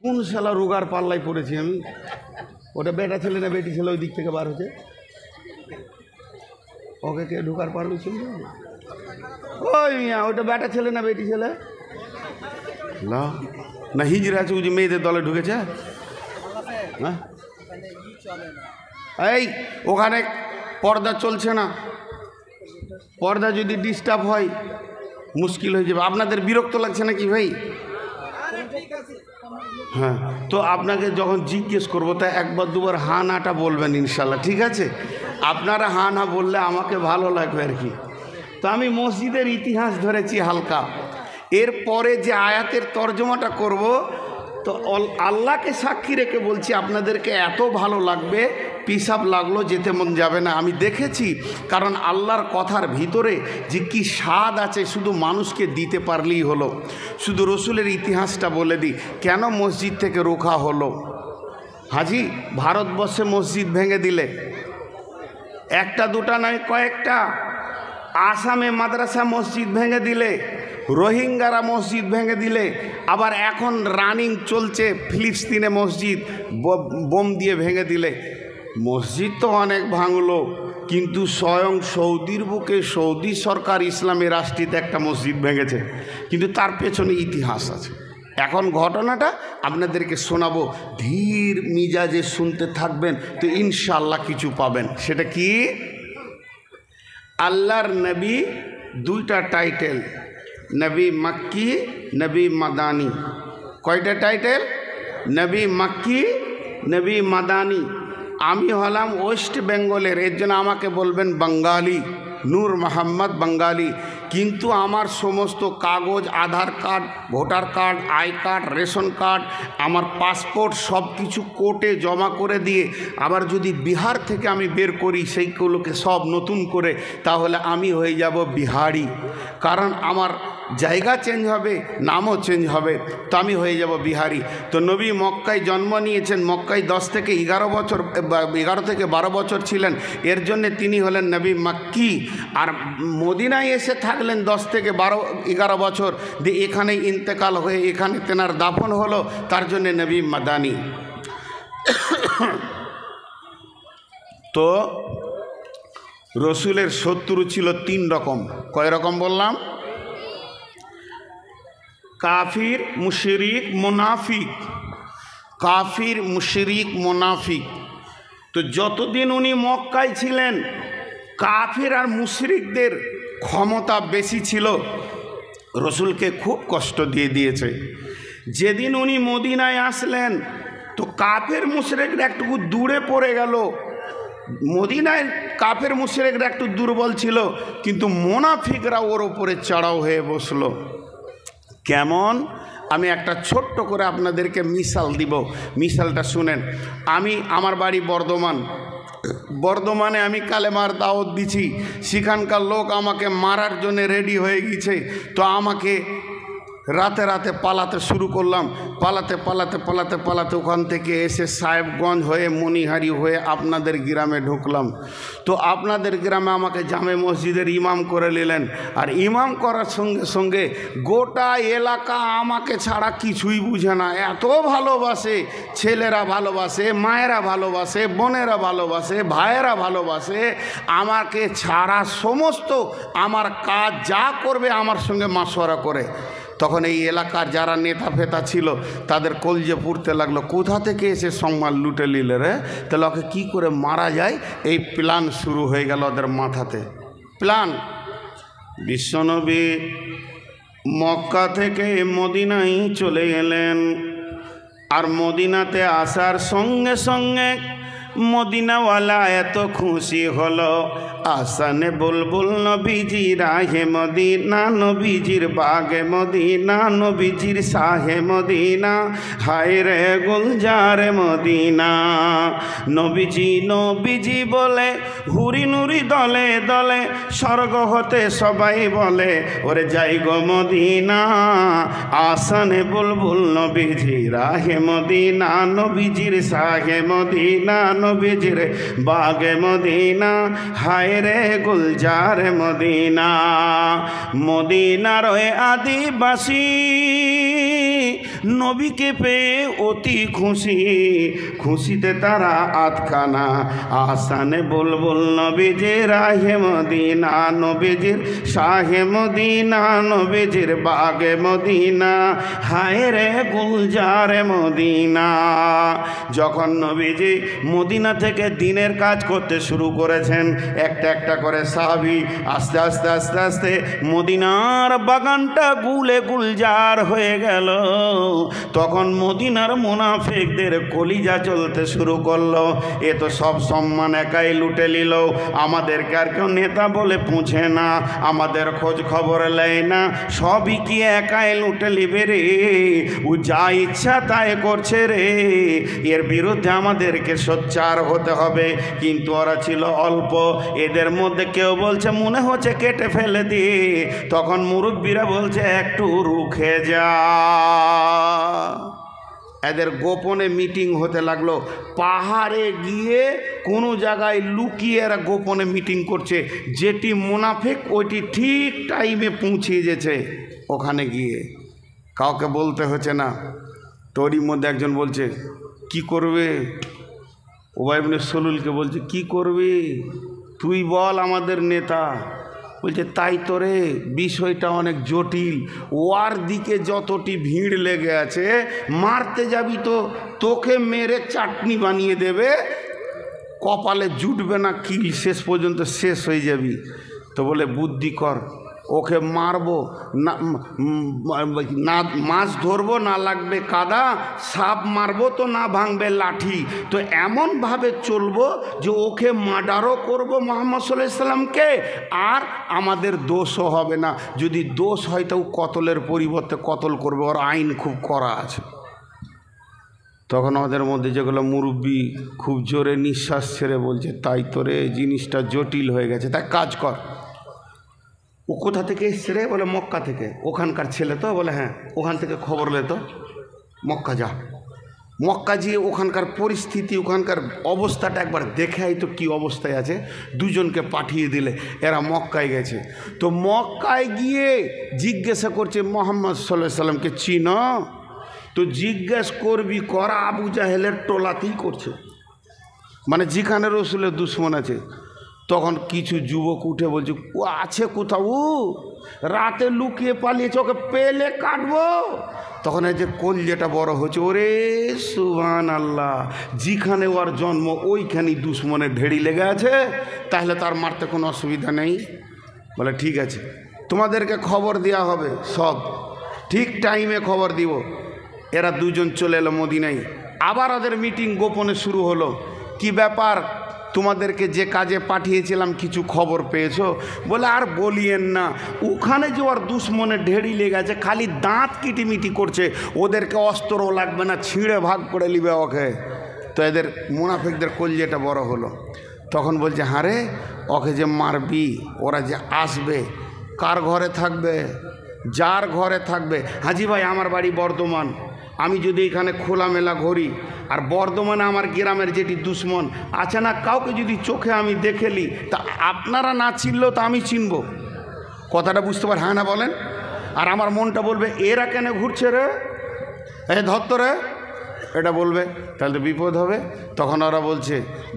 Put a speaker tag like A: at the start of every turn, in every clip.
A: কোন শালা রোগার পাল্লায় পড়েছি আমি। ওটা বেটা ছেলে না বেটি ছেলে ওই দিক থেকে বার হচ্ছে, ওকে কে ঢোকার পারমিশন দেবে? ওই মিয়া ওটা বেটা ছেলে না বেটি ছেলে? না না হিজড়া আছে, ওই যে মেয়েদের দলে ঢুকেছে। হ্যাঁ এই ওখানে পর্দা চলছে না, পর্দা যদি ডিস্টার্ব হয় মুশকিল হয়ে যাবে। আপনাদের বিরক্ত লাগছে নাকি ভাই? হ্যাঁ, তো আপনাকে যখন জিজ্ঞেস করবো তা একবার দুবার হা নাটা বলবেন ইনশাল্লাহ, ঠিক আছে? আপনারা হা না বললে আমাকে ভালো লাগবে আর কি। তো আমি মসজিদের ইতিহাস ধরেছি হালকা, এরপরে যে আয়াতের তর্জমাটা করব, তো আল্লাহকে সাক্ষী রেখে বলছি আপনাদেরকে এত ভালো লাগবে, পিসাব লাগলো, যেতে মন যাবে না। আমি দেখেছি, কারণ আল্লাহর কথার ভিতরে যে কি স্বাদ আছে শুধু মানুষকে দিতে পারলেই হলো। শুধু রসুলের ইতিহাসটা বলে দিই, কেন মসজিদ থেকে রোখা হলো। হাজি, ভারতবর্ষে মসজিদ ভেঙে দিলে একটা দুটা নয় কয়েকটা, আসামে মাদ্রাসা মসজিদ ভেঙে দিলে, রোহিঙ্গারা মসজিদ ভেঙে দিলে, আবার এখন রানিং চলছে ফিলিস্তিনে মসজিদ বোম দিয়ে ভেঙে দিলে। মসজিদ তো অনেক ভাঙলো, কিন্তু স্বয়ং সৌদির বুকে সৌদি সরকার ইসলামী রাষ্ট্রীতে একটা মসজিদ ভেঙেছে, কিন্তু তার পেছনে ইতিহাস আছে। এখন ঘটনাটা আপনাদেরকে শোনাবো, ধীর মিজাজে শুনতে থাকবেন, তো ইনশাআল্লাহ কিছু পাবেন। সেটা কি? আল্লাহর নবী দুইটা টাইটেল, নবী মক্কি, নবী মাদানী। কয়টা টাইটেল? নবী মক্কি, নবী মাদানী। আমি হলাম ওয়েস্ট বেঙ্গলের, এর জন্য আমাকে বলবেন বাঙালি, নূর মোহাম্মদ বাঙালি। কিন্তু আমার সমস্ত কাগজ, Aadhaar card, voter card, I card, ration card, আমার পাসপোর্ট সব কিছু কোর্টে জমা করে দিয়ে আবার যদি বিহার থেকে আমি বের করি সেইগুলোকে সব নতুন করে, তাহলে আমি হয়ে যাব বিহারি। কারণ আমার জায়গা চেঞ্জ হবে, নামও চেঞ্জ হবে, তো আমি হয়ে যাব বিহারি। তো নবী মক্কায় জন্ম নিয়েছেন, মক্কায় 10 থেকে 11 বছর, 11 থেকে 12 বছর ছিলেন, এর জন্যে তিনি হলেন নবী মক্কি। আর মদিনায় এসে থাকলেন 10 থেকে 11 বছর, দিয়ে এখানে ইন্তেকাল হয়ে এখানে তেনার দাফন হলো, তার জন্যে নবী মাদানী। তো রসুলের শত্রু ছিল 3 রকম। কয় রকম বললাম? কাফির, মুশরিক, মুনাফিক। কাফির, মুশরিক, মুনাফিক। তো যতদিন উনি মক্কায় ছিলেন কাফির আর মুশরিকদের ক্ষমতা বেশি ছিল, রসুলকে খুব কষ্ট দিয়ে দিয়েছে। যেদিন উনি মদিনায় আসলেন তো কাফের মুশরিকরা একটু দূরে পড়ে গেল। মদিনায় কাফের মুশরিকরা একটু দুর্বল ছিল, কিন্তু মুনাফিকরা ওর ওপরে চড়াও হয়ে বসলো। কেমন? আমি একটা ছোট্ট করে আপনাদেরকে মিসাল দিব, মিসালটা শুনেন। আমার বাড়ি বর্ধমানে আমি কালেমার দাওয়াত দিছি, সেখানকার লোক আমাকে মারার জন্য রেডি হয়ে গেছে। তো আমাকে রাতে রাতে পালাতে শুরু করলাম, পালাতে ওখান থেকে এসে সাহেবগঞ্জ হয়ে মণিহারি হয়ে আপনাদের গ্রামে ঢুকলাম। তো আপনাদের গ্রামে আমাকে জামে মসজিদের ইমাম করে নিলেন, আর ইমাম করার সঙ্গে সঙ্গে গোটা এলাকা আমাকে ছাড়া কিছুই বুঝে না। এত ভালোবাসে, ছেলেরা ভালোবাসে, মায়েরা ভালোবাসে, বোনেরা ভালোবাসে, ভাইয়েরা ভালোবাসে, আমাকে ছাড়া সমস্ত আমার কাজ যা করবে আমার সঙ্গে মাশওয়ারা করে। তখন এই এলাকার যারা নেতা ফেতা ছিল তাদের কলজে পুড়তে লাগলো, কোথা থেকে এসে সম্মান লুটে নিলে রে, তাহলে ওকে কী করে মারা যায়, এই প্ল্যান শুরু হয়ে গেল ওদের মাথাতে। প্ল্যান, বিশ্বনবী মক্কা থেকে মদিনায় চলে গেলেন, আর মদিনাতে আসার সঙ্গে সঙ্গে মদিনাওয়ালা এত খুশি হলো, আসানে বুলবুল নবীজি রাহে মদিনা, নবীজির বাগে মদিনা, নবীজির শাহে মদিনা, হায় রে গুলজারে মদিনা। নবীজি বলে হুরি নুরি দলে দলে, স্বর্গ হতে সবাই বলে ওরে যাই গো মদিনা। আসানে বুলবুল নবীজি রাহে মদিনা, নবীজির শাহে মদিনা, নবীজির বাগে মদিনা, হায় রে গুলজার মদিনা। মদিনার আদিবাসী নবীকে পেয়ে অতি খুশি, খুশিতে তারা আতখানা আসানে বুলবুল নবীজির রাহে মদিনা, নবীজির শাহে মদিনা, নবীজির বাগে মদিনা, হায় রে গুলজারে মদিনা। যখন নবীজি মদিনা থেকে দিনের কাজ করতে শুরু করেছেন, একটা একটা করে সাহাবী আস্তে আস্তে আস্তে আস্তে মদিনার বাগানটা গুলে গুলজার হয়ে গেল। তখন মদিনার মুনাফিকদের কলিজা চলতে শুরু করলো, এ তো সব সম্মান একাই লুটে নিল, আমাদেরকে আর কেউ নেতা বলে পুঁছে না, আমাদের খোঁজ খবর নেয় না, সবই কি একাই লুটে নিবে রে, ও যা ইচ্ছা তাই করছে রে, এর বিরুদ্ধে আমাদেরকে সোচ্চার হতে হবে। কিন্তু ওরা ছিল অল্প, এদের মধ্যে কেউ বলছে মনে হচ্ছে কেটে ফেলে দিয়ে, তখন মুরব্বীরা বলছে একটু রুখে যা। এদের গোপনে মিটিং হতে লাগলো, পাহাড়ে গিয়ে কোনো জায়গায় লুকিয়ে এরা গোপনে মিটিং করছে, যেটি মুনাফিক ওইটি ঠিক টাইমে পৌঁছিয়ে যেছে ওখানে গিয়ে, কাউকে বলতে হচ্ছে না। তোরই মধ্যে একজন বলছে কি করবে, উবাই ইবনে সলুলকে বলছে কি করবে তুই বল আমাদের নেতা। বলছে তাই তো রে, বিষয়টা অনেক জটিল, ওর দিকে যতটি ভিড় লেগে আছে, মারতে যাবি তো তোকে মেরে চাটনি বানিয়ে দেবে, কপালে জুটবে না কিল, শেষ পর্যন্ত শেষ হয়ে যাবি। তো বলে বুদ্ধি কর, ওকে মারবো না, মাছ ধরবো না লাগবে কাদা, সাপ মারবো তো না ভাঙবে লাঠি, তো এমনভাবে চলবো যে ওকে মার্ডারও করবো মুহাম্মদ সাল্লাল্লাহু আলাইহি সাল্লামকে, আর আমাদের দোষও হবে না, যদি দোষ হয় তো কতলের পরিবর্তে কতল করবে, ওর আইন খুব কড়া আছে। তখন ওদের মধ্যে যেগুলো মুরব্বী খুব জোরে নিঃশ্বাস ছেড়ে বলছে তাই তো রে, জিনিসটা জটিল হয়ে গেছে, তাই কাজ কর। ও কোথা থেকে এসছে রে, বলে মক্কা থেকে। ওখানকার ছেলে তো, বলে হ্যাঁ, ওখান থেকে খবর লে তো, মক্কা যা, মক্কা গিয়ে ওখানকার পরিস্থিতি, ওখানকার অবস্থাটা একবার দেখে আই তো কী অবস্থায় আছে। দুজনকে পাঠিয়ে দিলে, এরা মক্কায় গেছে। তো মক্কায় গিয়ে জিজ্ঞাসা করছে মুহাম্মদ সাল্লাল্লাহু আলাইহি সাল্লামকে চিনো? তো জিজ্ঞেস করবি করা আবু জাহেলের টোলাতেই করছে, মানে যেখানে রসুলের দুশ্মন আছে। তখন কিছু যুবক উঠে বলছে ও আছে কোথাও, রাতে লুকিয়ে পালিয়েছে, ওকে পেলে কাটবো। তখন এই যে কলজেটা বড় হচ্ছে, ওরে সুবহানাল্লাহ, যেখানে ওর জন্ম ওইখানেই দুশ্মনের ঢেড়ি লেগে আছে, তাহলে তার মারতে কোনো অসুবিধা নেই। বলে ঠিক আছে, তোমাদেরকে খবর দেওয়া হবে, সব ঠিক টাইমে খবর দিব। এরা দুজন চলে এলো মদিনায়, আবার ওদের মিটিং গোপনে শুরু হলো। কি ব্যাপার, তোমাদেরকে যে কাজে পাঠিয়েছিলাম কিছু খবর পেয়েছো? বলে আর বলিয়েন না, ওখানে যে ওর দুশ্মনের ঢেড়ি লেগে আছে, খালি দাঁত কিটিমিটি করছে, ওদেরকে অস্ত্রও লাগবে না, ছিঁড়ে ভাগ করে নিবে ওকে। তো এদের মুনাফিকদের কলজেটা বড় হলো। তখন বলছে হ্যাঁ রে, ওকে যে মারবি, ওরা যে আসবে, কার ঘরে থাকবে? যার ঘরে থাকবে। হাজি ভাই আমার বাড়ি বর্ধমান, আমি যদি এখানে খোলামেলা ঘুরি, আর বর্ধমানে আমার গ্রামের যেটি দুশ্মন আছে না, কাউকে যদি চোখে আমি দেখেলি, তা আপনারা না চিনলেও তা আমি চিনব। কথাটা বুঝতে পার, হ্যাঁ না বলেন? আর আমার মনটা বলবে এরা কেন ঘুরছে রে, এ ধত্ত রে, এটা বলবে, তাহলে তো বিপদ হবে। তখন ওরা বলছে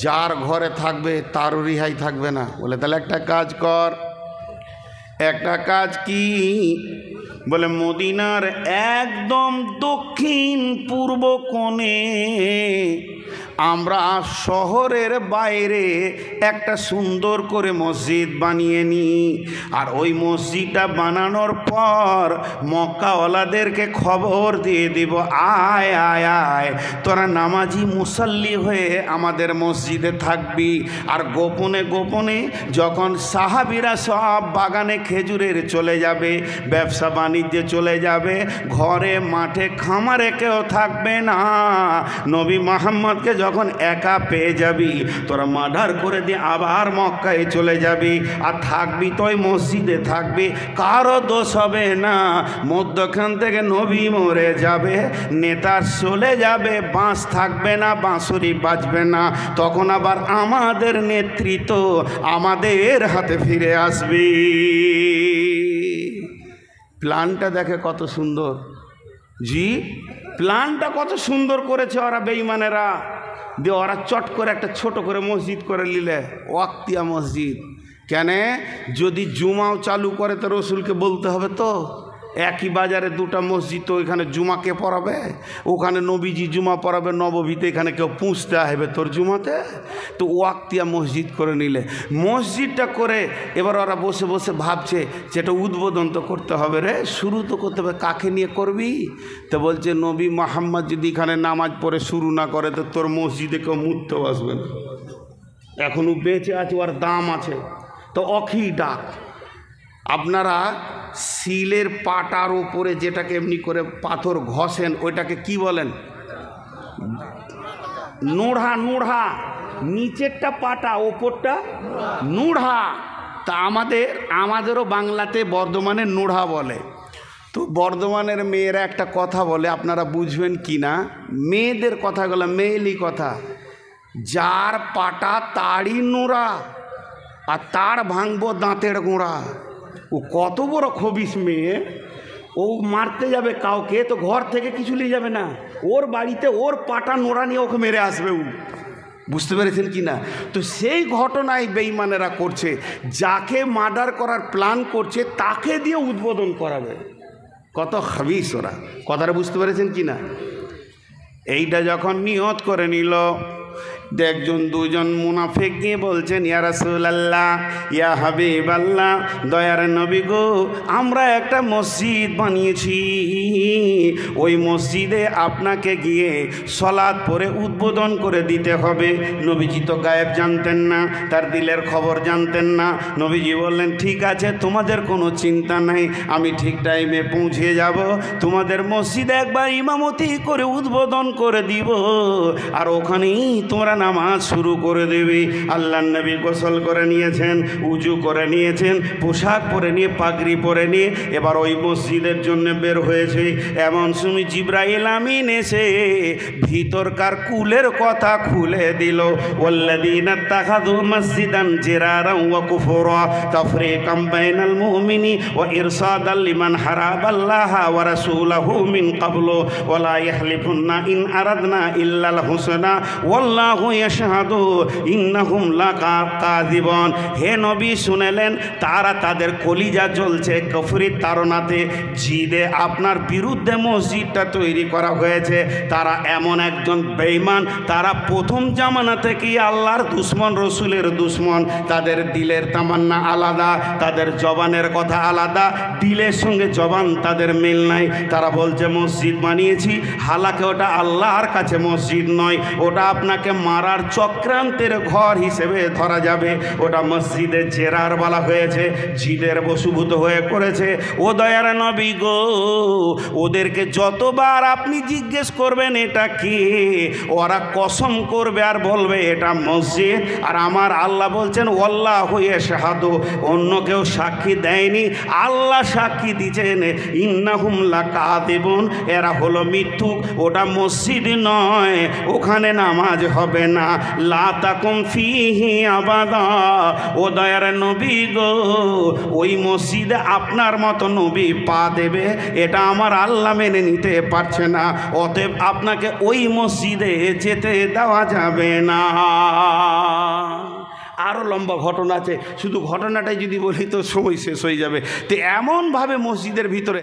A: যার ঘরে থাকবে তারও রিহাই থাকবে না। বলে তাহলে একটা কাজ কর। একটা কাজ কি? বলে মদিনার একদম দক্ষিণ পূর্ব কোণে আমরা শহরের বাইরে একটা সুন্দর করে মসজিদ বানিয়ে নিই, আর ওই মসজিদটা বানানোর পর মক্কাওয়ালাদেরকে খবর দিয়ে দিব, আয় আয় আয় তোরা নামাজি মুসাল্লি হয়ে আমাদের মসজিদে থাকবি। আর গোপনে গোপনে যখন সাহাবীরা সব বাগানে খেজুরের চলে যাবে, ব্যবসা বাণিজ্যে চলে যাবে, ঘরে মাঠে খামারে কেউ থাকবে না, নবী মুহাম্মদকে যখন একা পেয়ে যাবি, তোরা মার্ডার করে দিয়ে আবার মক্কায় চলে যাবি, আর থাকবি তো ওই মসজিদে থাকবি, কারো দোষ হবে না। মধ্যখান থেকে নবী মরে যাবে, নেতা চলে যাবে, বাঁশ থাকবে না, বাঁশুরি বাজবে না, তখন আবার আমাদের নেতৃত্ব আমাদের হাতে ফিরে আসবে। প্ল্যানটা দেখে কত সুন্দর। জি, প্ল্যানটা কত সুন্দর করেছে ওরা বেঈমানেরা। দিয়ে ওরা চট করে একটা ছোট করে মসজিদ করে নিলে, ওয়াক্তিয়া মসজিদ। কেন? যদি জুমাও চালু করে তো রসুলকে বলতে হবে তো। একই বাজারে দুটা মসজিদ, তো ওইখানে জুমা কে পড়াবে? ওখানে নবীজি জুমা পড়াবে নববীতে, এখানে কেউ পুঁছতে আসবে তোর জুমাতে? তো ওয়াক্তিয়া মসজিদ করে নিলে, মসজিদটা করে এবার ওরা বসে বসে ভাবছে যে এটা উদ্বোধন তো করতে হবে রে, শুরু তো করতে হবে। কাকে নিয়ে করবি? তো বলছে নবী মুহাম্মদ যদি এখানে নামাজ পড়ে শুরু না করে তো তোর মসজিদে কেউ মুততেও আসবে না। এখনও বেঁচে আছে, ওর দাম আছে। তো অখি ডাক। আপনারা শিলের পাটার উপরে যেটাকে এমনি করে পাথর ঘষেন ওইটাকে কি বলেন? নুড়া। নুড়া, নিচেরটা পাটা, ওপরটা নুড়া। তা আমাদেরও বাংলাতে বর্ধমানে নুড়া বলে। তো বর্ধমানের মেয়েরা একটা কথা বলে, আপনারা বুঝবেন কি না, মেয়েদের কথাগুলো মেয়েলি কথা। যার পাটা তারই নুড়া, আর তার ভাঙবো দাঁতের গোড়া। ও কত বড় খবিস মেয়ে, ও মারতে যাবে কাউকে তো ঘর থেকে কিছু নিয়ে যাবে না, ওর বাড়িতে ওর পাটা নোড়া নিয়ে ওকে মেরে আসবে ও। বুঝতে পেরেছেন কি না? তো সেই ঘটনায় বেঈমানেরা করছে, যাকে মার্ডার করার প্ল্যান করছে তাকে দিয়ে উদ্বোধন করাবে। কত খবিস ওরা, কথাটা বুঝতে পেরেছেন কি না? এইটা যখন নিয়ত করে নিল, একজন দুজন মুনাফিক গিয়ে বলছেন, ইয়া রাসূলুল্লাহ, ইয়া হাবিবাল্লাহ, দয়ার নবী গো, আমরা একটা মসজিদ বানিয়েছি, ওই মসজিদে আপনাকে গিয়ে সালাত পড়ে উদ্বোধন করে দিতে হবে। নবীজি তো গায়েব জানতেন না, তার দিলের খবর জানতেন না। নবীজি বললেন, ঠিক আছে, তোমাদের কোনো চিন্তা নাই, আমি ঠিক টাইমে পৌঁছে যাব, তোমাদের মসজিদে একবার ইমামতি করে উদ্বোধন করে দিব, আর ওখানেই তোমরা নামাজ শুরু করে দেবে। আল্লাহর নবী গোসল করে নিয়েছেন, উজু করে নিয়েছেন, পোশাক পরে নিয়ে পাগড়ি পরে নিয়ে এবার ওই মসজিদের জন্য বের হয়েছে। এমন সময় জিবরাইল আমিন এসে ভিতরকার কুলের কথা খুলে দিল। ওয়াল্লাযীনা ইত্তাখাযু মাসজিদান জিরারান ওয়া কুফরা তাফরীকাম বাইনাল মুমিনি ওয়া ইরসাদাল লিমান হারাবাল্লাহা ওয়া রাসূলাহু মিন ক্বাবলু ওয়া লা ইয়াহলিফুন্না ইন আরাদনা ইল্লাল হুসনা ওয়াল্লাহু ইয়াশহাদু ইন্নাহুম লাকাযিবুন। হে নবী শুনেলেন, তারা তাদের কলিজা জ্বলছে কুফরির তাড়নাতে, জিদে আপনার বিরুদ্ধে মসজিদটা তৈরি করা হয়েছে। তারা এমন একজন বেঈমান, তারা প্রথম জামানা থেকেই আল্লাহর দুশ্মন, রসুলের দুশ্মন। তাদের দিলের তামান্না আলাদা, তাদের জবানের কথা আলাদা, দিলের সঙ্গে জবান তাদের মিল নাই। তারা বলছে মসজিদ বানিয়েছি, হালাকে ওটা আল্লাহর কাছে মসজিদ নয়, ওটা আপনাকে মারার চক্রান্তের ঘর হিসেবে ধরা যাবে। ওটা মসজিদে জেরার বলা হয়েছে, জিদের বশীভূত হয়ে করেছে। ও দয়ার নবী গো, ওদেরকে যতবার আপনি জিজ্ঞেস করবেন এটা কি, ওরা কসম করবে আর বলবে এটা মসজিদ। আর আমার আল্লাহ বলছেন ওয়াল্লাহু ইয়াশহাদু, অন্য কেউ সাক্ষী দেয়নি, আল্লাহ সাক্ষী দিয়েছেন, ইন্নাহুম লাকাযিবুন, এরা হলো মিথ্যুক, ওটা মসজিদ নয়, ওখানে নামাজ হবে না। লা তাকুম ফিহি আবাদা। ও দয়ার নবী গো, ওই মসজিদে আপনার মতো নবী পা দেবে, এটা আমার আল্লাহ মেনে নিতে পারছে না, অতএব আপনাকে ওই মসজিদে যেতে দেওয়া যাবে না। আরও লম্বা ঘটনা আছে, শুধু ঘটনাটাই যদি বলি তো সময় শেষ হয়ে যাবে। তো এমনভাবে মসজিদের ভিতরে